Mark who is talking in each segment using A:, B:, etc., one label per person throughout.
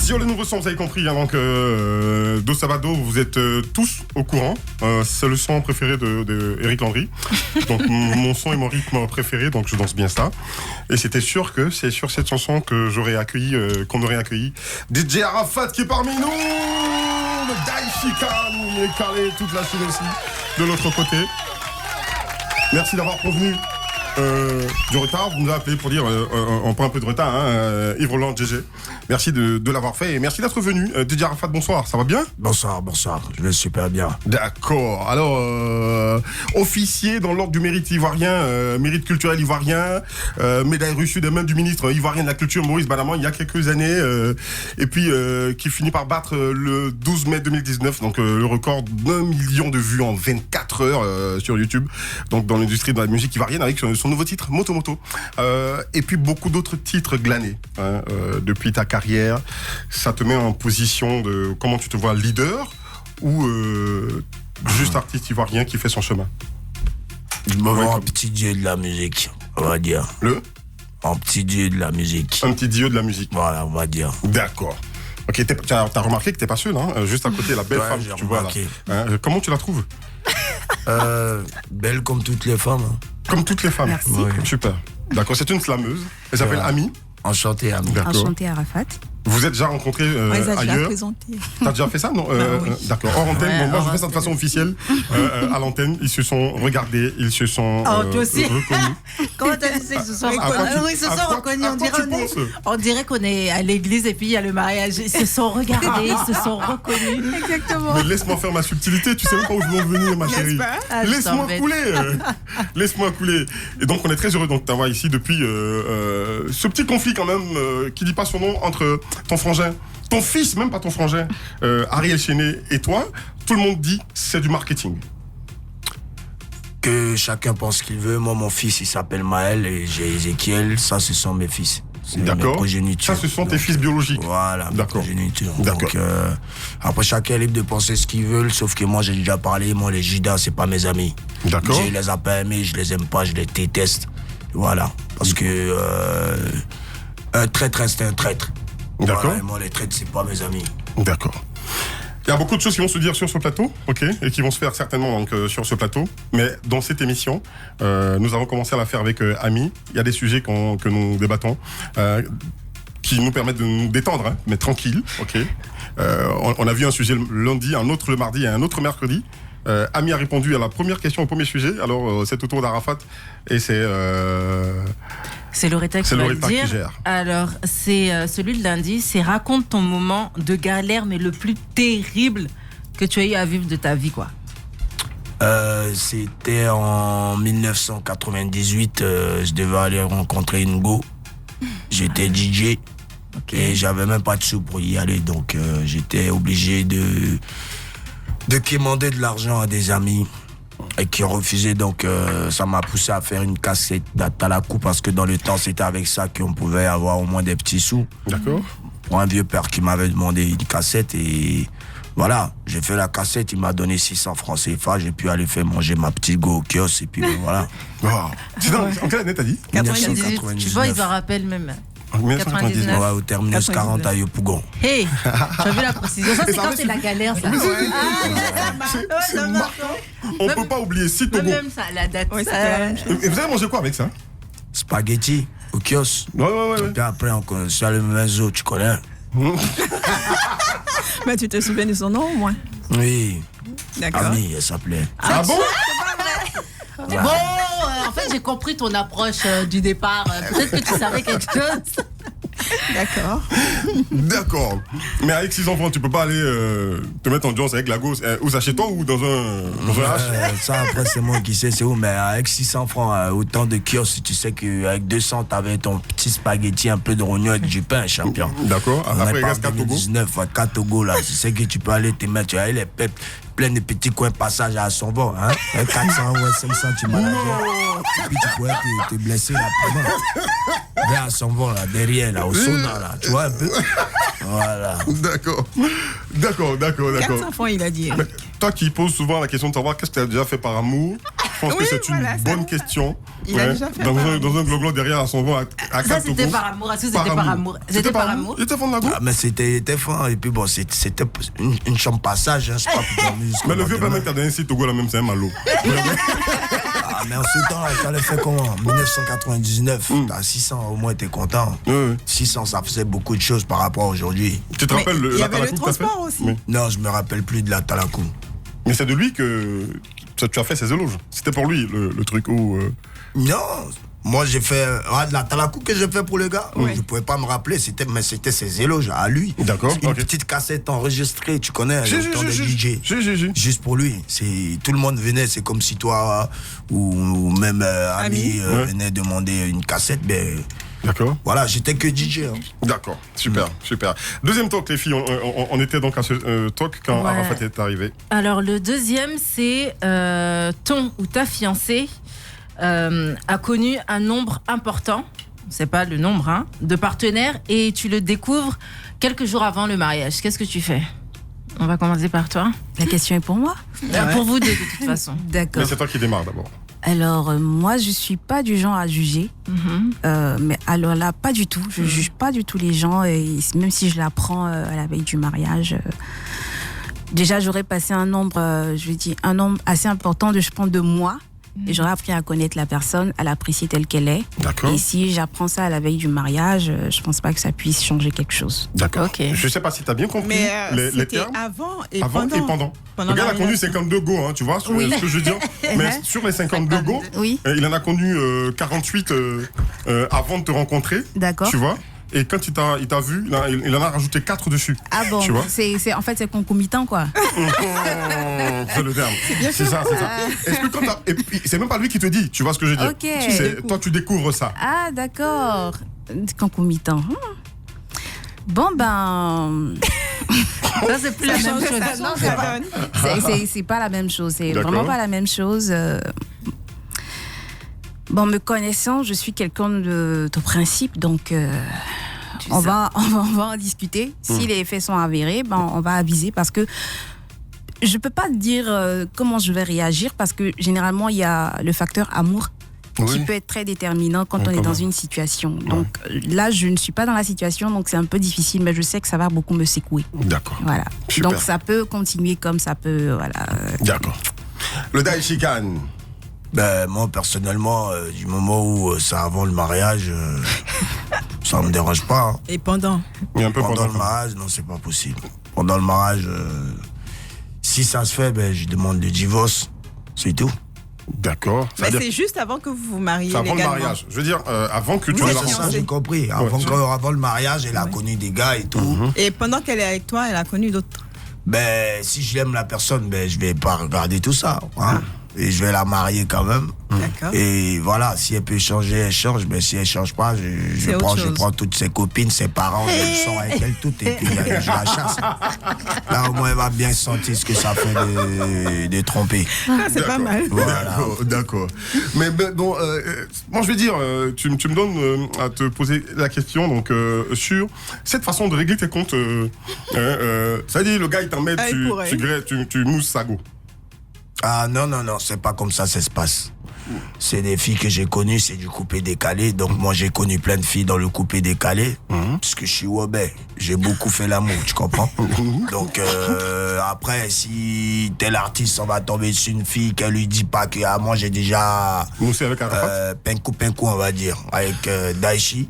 A: Sur le nouveau son, vous avez compris, hein, donc Do Sabado, vous êtes tous au courant. C'est le son préféré de Eric Landry. Donc mon son et mon rythme préféré, donc je danse bien ça. Et c'était sûr que c'est sur cette chanson que j'aurais accueilli, qu'on aurait accueilli DJ Arafat qui est parmi nous. Le Daishika, il est calé, toute la Chine aussi, de l'autre côté. Merci d'avoir prévenu du retard. Vous nous avez appelé pour dire on prend un peu de retard, hein, Yves Roland, GG. Merci de l'avoir fait et merci d'être venu. DJ Arafat, bonsoir, ça va bien?
B: Bonsoir, je vais super bien.
A: D'accord. Alors, officier dans l'ordre du mérite ivoirien, mérite culturel ivoirien, médaille reçue des mains du ministre ivoirien de la Culture, Maurice Badaman, il y a quelques années, et puis qui finit par battre le 12 mai 2019, donc le record d'1 million de vues en 24 heures sur YouTube, donc dans l'industrie de la musique ivoirienne, avec son nouveau titre, Moto Moto. Et puis beaucoup d'autres titres glanés hein, depuis ta carrière. Ça te met en position de comment tu te vois, leader ou juste artiste ivoirien qui fait son chemin?
B: Je me vois un petit dieu de la musique, on va dire. Un petit dieu de la musique.
A: Un petit dieu de la musique.
B: Voilà, on va dire.
A: D'accord. Ok, t'as remarqué que t'es pas seul, hein? Juste à côté, la belle femme que tu vois là. Hein, comment tu la trouves?
B: Belle comme toutes les femmes. Hein.
A: Comme toutes les femmes.
C: Merci.
A: Ouais. Super. D'accord, c'est une slameuse. Elle s'appelle Ami.
B: Enchanté, Ami.
C: Enchanté, Arafat.
A: Vous êtes déjà rencontrés ailleurs? T'as déjà fait ça? Non,
C: oui.
A: D'accord. Hors antenne, bon, moi je fais ça de façon officielle. À l'antenne, ils se sont regardés, ils se sont reconnus.
D: Comment t'as dit ça? Ils se sont reconnus. Oui, ils se sont reconnus. On dirait qu'on est à l'église et puis il y a le mariage. Ils se sont regardés, ils se sont reconnus.
C: Exactement.
A: Mais laisse-moi faire ma subtilité, tu sais même pas où je veux en venir, ma chérie. Laisse-moi couler. Laisse-moi couler. Et donc on est très heureux de t'avoir ici depuis ce petit conflit quand même, qui dit pas son nom, entre ton frangin, ton fils, même pas ton frangin, Ariel Chéné et toi. Tout le monde dit c'est du marketing.
B: Que chacun pense ce qu'il veut. Moi, mon fils, il s'appelle Maël et j'ai Ezekiel. Ça, ce sont mes fils. C'est mes progénitures.
A: Ça, ce sont tes fils biologiques.
B: Voilà, mes progénitures.
A: D'accord.
B: Donc, après, chacun est libre de penser ce qu'il veut, sauf que moi, j'ai déjà parlé. Moi, les Judas, c'est pas mes amis.
A: D'accord.
B: Je les ai pas aimés, je les aime pas, je les déteste. Voilà. Parce que un traître, c'est un traître.
A: D'accord.
B: Voilà, et moi, les traîtres, c'est pas mes amis.
A: D'accord. Il y a beaucoup de choses qui vont se dire sur ce plateau, ok, et qui vont se faire certainement donc, sur ce plateau. Mais dans cette émission, nous avons commencé à la faire avec Ami. Il y a des sujets que nous débattons, qui nous permettent de nous détendre, hein, mais tranquille, ok. On a vu un sujet le lundi, un autre le mardi et un autre mercredi. Ami a répondu à la première question, au premier sujet. Alors, c'est au tour d'Arafat et c'est...
D: C'est Loretta qui va le dire.
A: Qui gère.
D: Alors, c'est celui de lundi, c'est raconte ton moment de galère, mais le plus terrible que tu as eu à vivre de ta vie, quoi.
B: C'était en 1998, je devais aller rencontrer Ngo. J'étais DJ et j'avais même pas de sous pour y aller, donc j'étais obligé de quémander de l'argent à des amis et qui ont refusé, donc ça m'a poussé à faire une cassette d'Atalakou parce que dans le temps c'était avec ça qu'on pouvait avoir au moins des petits sous.
A: D'accord.
B: Pour un vieux père qui m'avait demandé une cassette et voilà, j'ai fait la cassette, il m'a donné 600 francs CFA, j'ai pu aller faire manger ma petite go au kiosque et puis voilà.
A: Oh. En quelle année t'as dit?
D: 98. Tu vois, ils en rappellent même.
A: 1999.
B: Ouais, au terminus 40 à Yopougon.
D: Hey, tu as vu la précision? Ça, c'est quand c'est la galère, ça.
A: C'est marrant. On peut pas oublier Sitogo.
D: Même ça, la date.
C: Ouais,
A: Et vous avez mangé quoi avec ça?
B: Spaghetti au kiosque.
A: Ouais.
B: Et puis après, on connaît ça, le Menzo, tu connais?
C: Bah, tu te souviens de son nom, au moins?
B: Oui.
C: D'accord.
B: Ami, elle s'appelait.
A: Ah bon?
D: Bon, en fait, j'ai compris ton approche du départ. Peut-être que tu savais quelque chose.
C: D'accord.
A: D'accord. Mais avec 6 enfants, tu peux pas aller te mettre en Jones avec la gosse. Où ça, chez toi ou dans un H?
B: Ça, après, c'est moi qui sais c'est où. Mais avec 600 francs, autant de kiosques, tu sais qu'avec 200, t'avais ton petit spaghetti, un peu de rognon avec du pain, champion.
A: D'accord. Après, il reste 4 Togo.
B: 2019, 4 Togo, là. Tu sais que tu peux aller te mettre, tu as les peps, plein de petits coins passage à son bord, hein. 400 ou 500, tu manages. Et puis tu pourrais te blesser là, vers à son bord, là, derrière, là, au sauna, là. Tu vois un peu? Voilà.
A: D'accord.
C: 4 enfants, il a dit.
A: Mais toi qui poses souvent la question de savoir qu'est-ce que tu as déjà fait par amour, Je pense que c'est une bonne question.
C: Il a déjà fait
A: dans un globe derrière à son vent à
D: Ça, c'était par amour. Est-ce que c'était par amour? C'était par amour.
A: Il était fan de la go.
B: Mais c'était fin. Et puis bon, c'était une chambre passage. Hein, c'est pas pour dormir.
A: Mais le vieux père qui a donné ici, Togo, là même, c'est un malo.
B: Ah, mais en ce temps, t'allais faire comment? 1999, t'as 600, au moins t'es content. 600, ça faisait beaucoup de choses par rapport à aujourd'hui.
A: Tu te rappelles
C: Il y
A: la
C: avait le
A: Talakou que t'as fait?
C: transport aussi.
B: Non, je me rappelle plus de la Talakou.
A: Mais c'est de lui que tu as fait ses éloges. C'était pour lui le truc où.
B: Non, moi j'ai fait de la Talakou que j'ai fait pour le gars. Je pouvais pas me rappeler, mais c'était ses éloges à lui.
A: D'accord.
B: Une petite cassette enregistrée, tu connais, le temps de DJ. Juste pour lui. Tout le monde venait, c'est comme si toi ou même ami venait demander une cassette. Ben,
A: d'accord.
B: Voilà, j'étais que DJ. Hein.
A: D'accord, super. Deuxième talk, les filles, on était donc à ce talk quand Arafat est arrivé.
D: Alors, le deuxième, c'est ton ou ta fiancée a connu un nombre important, c'est pas le nombre, hein, de partenaires et tu le découvres quelques jours avant le mariage. Qu'est-ce que tu fais? On va commencer par toi.
C: La question est pour moi?
D: Pour vous deux, de toute façon.
C: D'accord.
A: Mais c'est toi qui démarre d'abord.
C: Alors, moi, je suis pas du genre à juger. Mais alors là, pas du tout. Je juge pas du tout les gens. Et même si je l'apprends à la veille du mariage. Déjà, j'aurais passé un nombre assez important de mois. Et j'aurais appris à connaître la personne, à l'apprécier telle qu'elle est.
A: D'accord.
C: Et si j'apprends ça à la veille du mariage, je pense pas que ça puisse changer quelque chose.
A: D'accord.
D: Okay.
A: Je sais pas si tu as bien compris les termes.
C: Avant et
A: pendant. Le gars a connu 52 go, hein, tu vois, ce que je veux dire. Mais sur les 52 go, il en a connu 48 avant de te rencontrer.
C: D'accord.
A: Tu vois. Et quand il t'a vu, il en a rajouté 4 dessus.
C: Ah bon,
A: tu vois,
C: en fait, c'est concomitant, quoi.
A: C'est le terme. C'est ça. Est-ce que et puis, c'est même pas lui qui te dit, tu vois ce que je veux dire.
C: Ok.
A: Toi, tu découvres ça.
C: Ah, d'accord. Concomitant. Bon, ben...
D: Ça, c'est plus la même chose.
C: C'est pas la même chose. C'est
A: D'accord.
C: vraiment pas la même chose. Bon, me connaissant, je suis quelqu'un de principe, donc on va en discuter. Si les faits sont avérés, on va aviser parce que je peux pas dire comment je vais réagir parce que généralement il y a le facteur amour qui peut être très déterminant quand on est dans une situation. Donc là, je ne suis pas dans la situation, donc c'est un peu difficile, mais je sais que ça va beaucoup me secouer.
A: D'accord.
C: Voilà.
A: Super.
C: Donc ça peut continuer comme ça peut, voilà.
A: D'accord. Le Daishikan.
B: Ben, moi, personnellement, du moment où c'est avant le mariage, ça me dérange pas. Hein.
C: Et pendant?
A: Et un peu
B: pendant le mariage, non, c'est pas possible. Pendant le mariage, si ça se fait, ben, je demande le divorce. C'est tout.
A: D'accord.
C: Mais c'est juste avant que vous vous mariez.
A: C'est avant
C: légalement.
A: le mariage. Je veux dire, avant que tu
C: Oui,
A: aies
C: c'est
B: Ça, j'ai compris. Avant le mariage, elle a connu des gars et tout.
C: Et pendant qu'elle est avec toi, elle a connu d'autres.
B: Ben, si j'aime la personne, ben, je vais pas regarder tout ça. Hein. Et je vais la marier quand même.
C: D'accord.
B: Et voilà, si elle peut changer, elle change. Mais si elle change pas, je prends toutes ses copines, ses parents, je sors avec elles toutes et puis je la chasse. Là, au moins, elle va bien sentir ce que ça fait de tromper.
C: C'est pas mal.
B: Voilà.
A: D'accord. Mais bon, moi je vais dire, tu me donnes à te poser la question donc sur cette façon de régler tes comptes. Ça dit, le gars il t'en met, tu mousses sa go.
B: Ah non, c'est pas comme ça se passe. C'est des filles que j'ai connues, c'est du coupé décalé. Donc moi j'ai connu plein de filles dans le coupé décalé. Parce que je suis Wobé, j'ai beaucoup fait l'amour, tu comprends. Donc après, si tel artiste on va tomber sur une fille qu'elle lui dit pas que moi j'ai déjà
A: moussé avec Arafat,
B: pinkou on va dire, avec Daichi,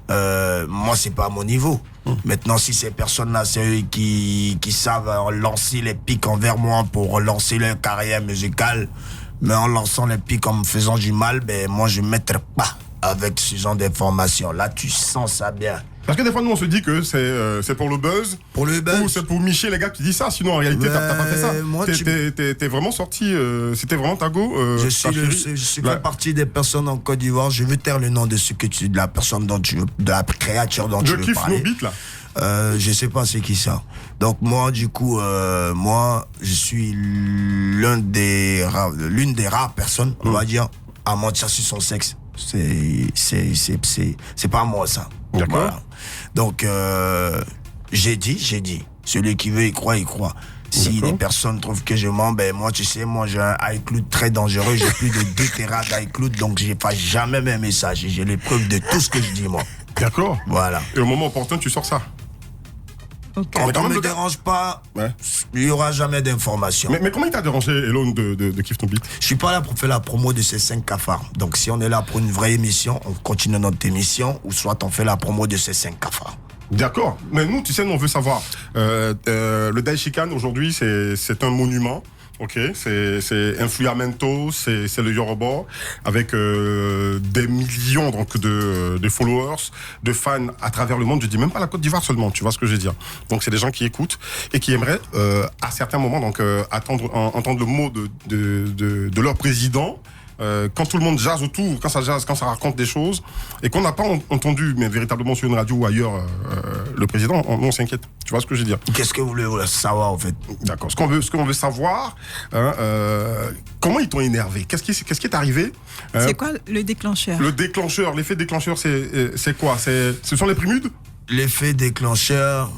B: moi c'est pas à mon niveau. Maintenant, si ces personnes-là, c'est eux qui savent lancer les pics envers moi pour lancer leur carrière musicale, mais en lançant les pics en me faisant du mal, ben moi je ne mettrai pas avec ce genre d'informations. Là, tu sens ça bien.
A: Parce que des fois, nous, on se dit que c'est pour le buzz.
B: Pour le buzz.
A: Ou c'est pour Michel, les gars, qui disent ça. Sinon, en réalité, t'as pas fait ça.
B: Moi,
A: t'es vraiment sorti. C'était vraiment ta go.
B: Je fais partie des personnes en Côte d'Ivoire. Je veux taire le nom de de la personne dont tu veux, de la créature dont tu veux parler.
A: Je kiffe nos beats, là.
B: Je sais pas c'est qui ça. Donc moi, du coup, je suis l'une des rares personnes, on va dire, à mentir sur son sexe. C'est pas moi ça.
A: D'accord.
B: Voilà. Donc j'ai dit. Celui qui veut y croit, il croit. Si les personnes trouvent que je mens, ben moi, tu sais, moi j'ai un iCloud très dangereux, j'ai plus de 2 Tera d'iCloud, donc j'efface jamais mes messages. Et j'ai les preuves de tout ce que je dis, moi.
A: D'accord.
B: Voilà.
A: Et au moment opportun, tu sors ça.
B: Quand on ne me dérange pas, il n'y aura jamais d'informations.
A: Mais comment il t'a dérangé, Elon, de Kiffe ton beat?
B: Je suis pas là pour faire la promo de ces 5 cafards. Donc si on est là pour une vraie émission, on continue notre émission, ou soit on fait la promo de ces 5 cafards.
A: D'accord. Mais nous, tu sais, nous, on veut savoir. Le Daishikan, aujourd'hui, c'est un monument. Ok, c'est Influamento, c'est le Yoruba, avec des millions donc de followers, de fans à travers le monde. Je dis même pas la Côte d'Ivoire seulement, tu vois ce que je veux dire. Donc c'est des gens qui écoutent et qui aimeraient à certains moments donc entendre le mot de leur président. Quand tout le monde jase autour, quand ça jase, quand ça raconte des choses, et qu'on n'a pas entendu, mais véritablement sur une radio ou ailleurs, le président, on s'inquiète. Tu vois ce que je veux dire?
B: Qu'est-ce que vous voulez savoir, en fait?
A: D'accord. Ce qu'on veut savoir, comment ils t'ont énervé? Qu'est-ce qui est arrivé?
E: C'est quoi le déclencheur?
A: Le déclencheur, l'effet déclencheur, c'est quoi? Ce sont les Primudes?
B: L'effet déclencheur,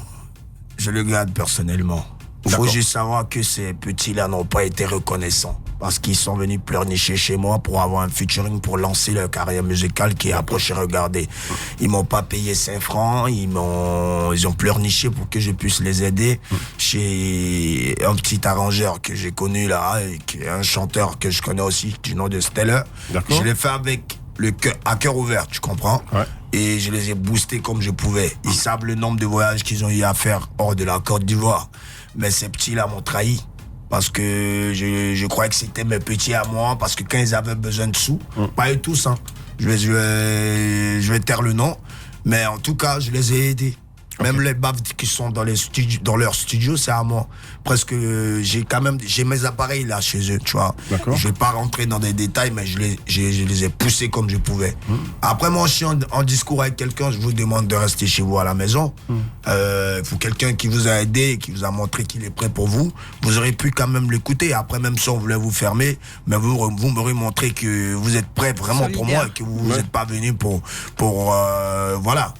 B: je le garde personnellement. Il faut juste savoir que ces petits-là n'ont pas été reconnaissants. Parce qu'ils sont venus pleurnicher chez moi pour avoir un featuring pour lancer leur carrière musicale qui est approchée. Regardez, ils m'ont pas payé 5 francs, ils ont pleurniché pour que je puisse les aider chez un petit arrangeur que j'ai connu là, et un chanteur que je connais aussi du nom de Stellar. Je l'ai fait avec à cœur ouvert, tu comprends?
A: Ouais.
B: Et je les ai boostés comme je pouvais. Ils savent le nombre de voyages qu'ils ont eu à faire hors de la Côte d'Ivoire. Mais ces petits-là m'ont trahi. Parce que je croyais que c'était mes petits à moi, parce que quand ils avaient besoin de sous, pas eux tous, hein. Je vais taire le nom, mais en tout cas, je les ai aidés. Même les baves qui sont dans leur studio, c'est à moi. Presque, j'ai mes appareils là chez eux, tu vois. Je vais pas rentrer dans des détails, mais je les ai poussés comme je pouvais. Après, moi, je suis en discours avec quelqu'un, je vous demande de rester chez vous à la maison. Faut quelqu'un qui vous a aidé, qui vous a montré qu'il est prêt pour vous. Vous aurez pu quand même l'écouter. Après, même si on voulait vous fermer, mais vous m'aurez montré que vous êtes prêt vraiment pour moi et que vous n'êtes pas venu pour voilà.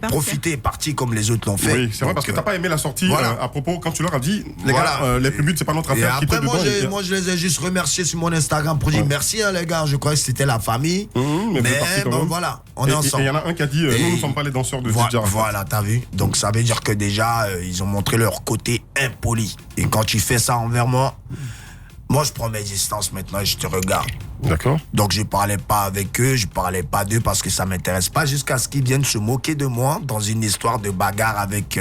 B: Profiter et partir comme les autres l'ont fait.
A: Oui, c'est vrai, parce que t'as pas aimé la sortie à propos quand tu leur as dit
B: les gars,
A: les Primudes, c'est pas notre affaire.
B: Et après, moi, je les ai juste remerciés sur mon Instagram pour dire merci, les gars. Je croyais que c'était la famille. Mais bon, voilà, on est ensemble.
A: Et il y en a un qui a dit nous ne sommes pas les danseurs de DJ.
B: Voilà, t'as vu. Donc ça veut dire que déjà, ils ont montré leur côté impoli. Et quand tu fais ça envers moi, je prends mes distances maintenant et je te regarde.
A: D'accord.
B: Donc je parlais pas avec eux, je parlais pas d'eux parce que ça m'intéresse pas, jusqu'à ce qu'ils viennent se moquer de moi dans une histoire de bagarre avec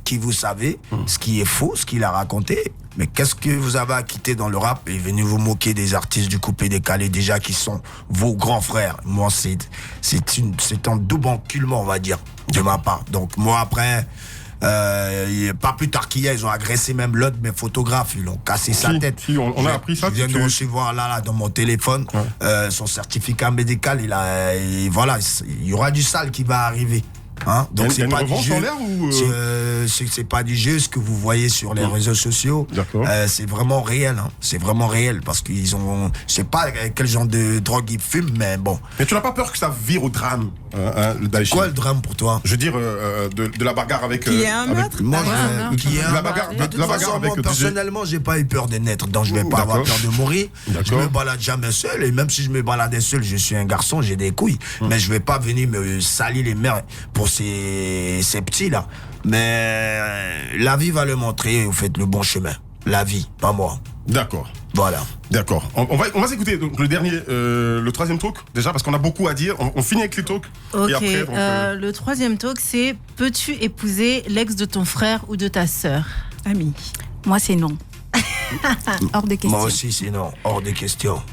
B: qui vous savez, ce qui est faux, ce qu'il a raconté. Mais qu'est-ce que vous avez à quitter dans le rap et venir vous moquer des artistes du coupé décalé déjà qui sont vos grands frères? Moi, c'est un double enculement, on va dire, de ma part. Donc moi après... pas plus tard qu'hier, ils ont agressé même l'autre de mes photographes, ils l'ont cassé sa tête.
A: On a appris ça.
B: Je viens de recevoir là dans mon téléphone son certificat médical. Il y aura du sale qui va arriver. Hein? Donc c'est pas du jeu. C'est pas du jeu ce que vous voyez sur les réseaux sociaux. C'est vraiment réel. Hein? C'est vraiment réel parce qu'ils ont. Je sais pas quel genre de drogue ils fument, mais bon.
A: Mais tu n'as pas peur que ça vire au drame, le Daesh?
B: Quoi le drame pour toi?
A: Je veux dire de la bagarre avec.
E: Qui est un meurtre?
A: La bagarre avec.
B: Personnellement, j'ai pas eu peur de naître, donc je vais pas avoir peur de mourir. Je me balade jamais seul, et même si je me baladais seul, je suis un garçon, j'ai des couilles, mais je vais pas venir me salir les mers pour ces petits là. Mais la vie va le montrer, vous faites le bon chemin. La vie, pas moi.
A: D'accord.
B: Voilà.
A: D'accord. On va s'écouter donc, le dernier, le troisième talk, déjà, parce qu'on a beaucoup à dire. On finit avec les talks.
D: Ok.
A: Et après, donc,
D: le troisième talk, c'est: peux-tu épouser l'ex de ton frère ou de ta sœur?
E: Ami.
C: Moi, c'est non. Hors de question.
B: Moi aussi, c'est non. Hors de question.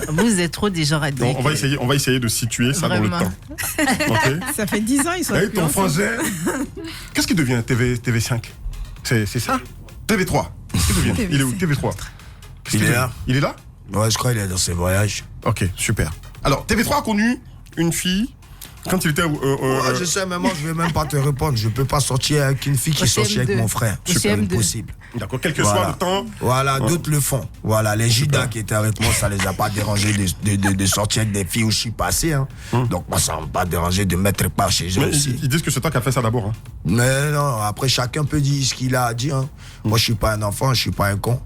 D: Vous êtes trop des genres à dire.
A: on va essayer de situer ça dans le temps. Okay.
E: Ça fait 10 ans, ils sont
A: plus ton frangin. Qu'est-ce qui devient TV5? C'est ça? TV3. Qu'est-ce qui devient? Il est où? TV3.
B: Il est là.
A: Il est là?
B: Ouais, je crois qu'il est dans ses voyages.
A: Ok, super. Alors, TV3 a connu une fille Quand il était
B: Je sais, mais moi, je vais même pas te répondre. Je peux pas sortir avec une fille qui
D: Au
B: sortit avec
D: CM2.
B: mon frère.
D: Au
B: C'est
D: CM2.
B: impossible.
A: D'accord, quel que soit le temps.
B: Voilà, d'autres le font. Voilà, les Judas qui étaient avec moi, ça les a pas dérangés de sortir avec des filles où je suis passé. Hein. Donc moi, ça m'a pas dérangé de mettre part chez eux
A: Mais
B: aussi.
A: ils disent que c'est toi qui as fait ça d'abord. Hein.
B: Mais non, après, chacun peut dire ce qu'il a à dire. Hein. Moi, je suis pas un enfant, je suis pas un con.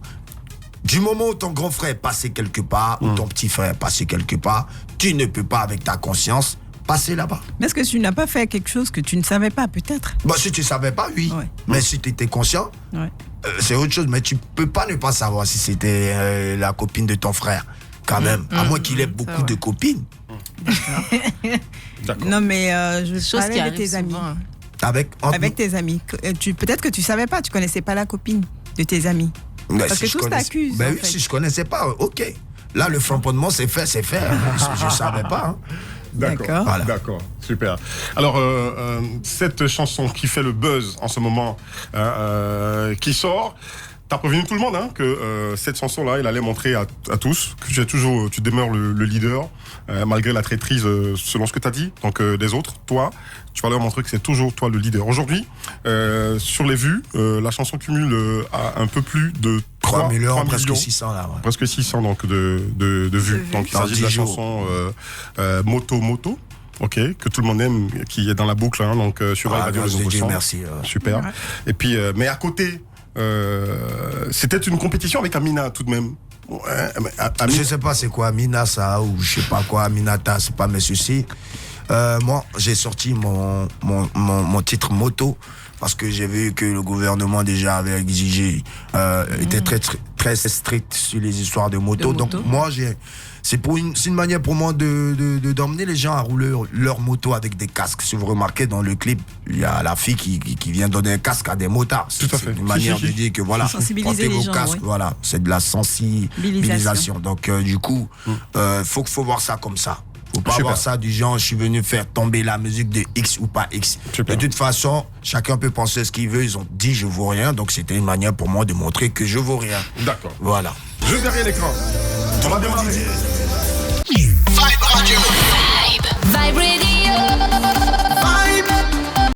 B: Du moment où ton grand frère est passé quelque part, ou ton petit frère est passé quelque part, tu ne peux pas, avec ta conscience, passer là-bas.
E: Mais est-ce que tu n'as pas fait quelque chose que tu ne savais pas, peut-être?
B: Bon, si tu savais pas, oui.
E: Ouais.
B: Mais si tu étais conscient,
E: Ouais.
B: c'est autre chose. Mais tu peux pas ne pas savoir si c'était la copine de ton frère. Quand même. À moins qu'il ait beaucoup de copines.
A: D'accord.
E: Non, mais je
D: Chose qui
E: parlais de
D: arrive
E: tes amis.
D: souvent.
E: Avec tes amis. Peut-être que tu savais pas, tu connaissais pas la copine de tes amis.
B: Mais
E: Parce que
B: je
E: tous
B: connaissais-
E: t'accusent,
B: Ben
E: en
B: oui,
E: fait.
B: si je connaissais pas, ok. Là, le flamponnement, c'est fait, c'est fait. Je savais pas. Hein.
E: D'accord.
B: Voilà.
A: D'accord, super. Alors, cette chanson qui fait le buzz en ce moment, qui sort, t'as prévenu tout le monde hein, que cette chanson-là, il allait montrer à tous que tu demeures le leader, malgré la traîtrise, selon ce que t'as dit, donc des autres. Toi, tu vas leur montrer que c'est toujours toi le leader. Aujourd'hui, sur les vues, la chanson cumule à un peu plus de
B: 3 millions,
A: 3
B: presque
A: millions.
B: 600 là. Ouais.
A: Presque 600 donc de vues. Donc il
B: Dans
A: s'agit de la
B: 10 jours.
A: chanson Moto, ok, que tout le monde aime, qui est dans la boucle, hein, donc sur
B: Ah,
A: Radio
B: grâce
A: Le
B: de
A: Nouveau
B: Dieu,
A: Son.
B: merci.
A: Super.
E: Ouais.
A: Et puis, mais à côté, c'était une compétition avec Amina tout de même. Ouais, mais
B: Je sais pas c'est quoi Amina ça ou je sais pas quoi Aminata, c'est pas mes soucis. Moi, j'ai sorti mon titre moto parce que j'ai vu que le gouvernement déjà avait exigé, était très strict sur les histoires de moto. Donc moi, c'est une manière pour moi d'emmener les gens à rouler leur moto avec des casques. Si vous remarquez dans le clip, il y a la fille qui vient donner un casque à des motards.
A: Tout à
B: C'est
A: fait.
B: une manière
A: Si.
B: de dire que voilà,
E: Sensibiliser
B: portez
E: les
B: vos
E: gens,
B: casques,
E: oui.
B: voilà, c'est de la sensibilisation. Donc du coup, faut voir ça comme ça. Faut pas
A: Super.
B: voir ça du genre, je suis venu faire tomber la musique de X ou pas X.
A: Super.
B: De toute façon, chacun peut penser ce qu'il veut. Ils ont dit je vaux rien, donc c'était une manière pour moi de montrer que je vaux rien.
A: D'accord.
B: Voilà.
A: Juste derrière l'écran. On va démarrer.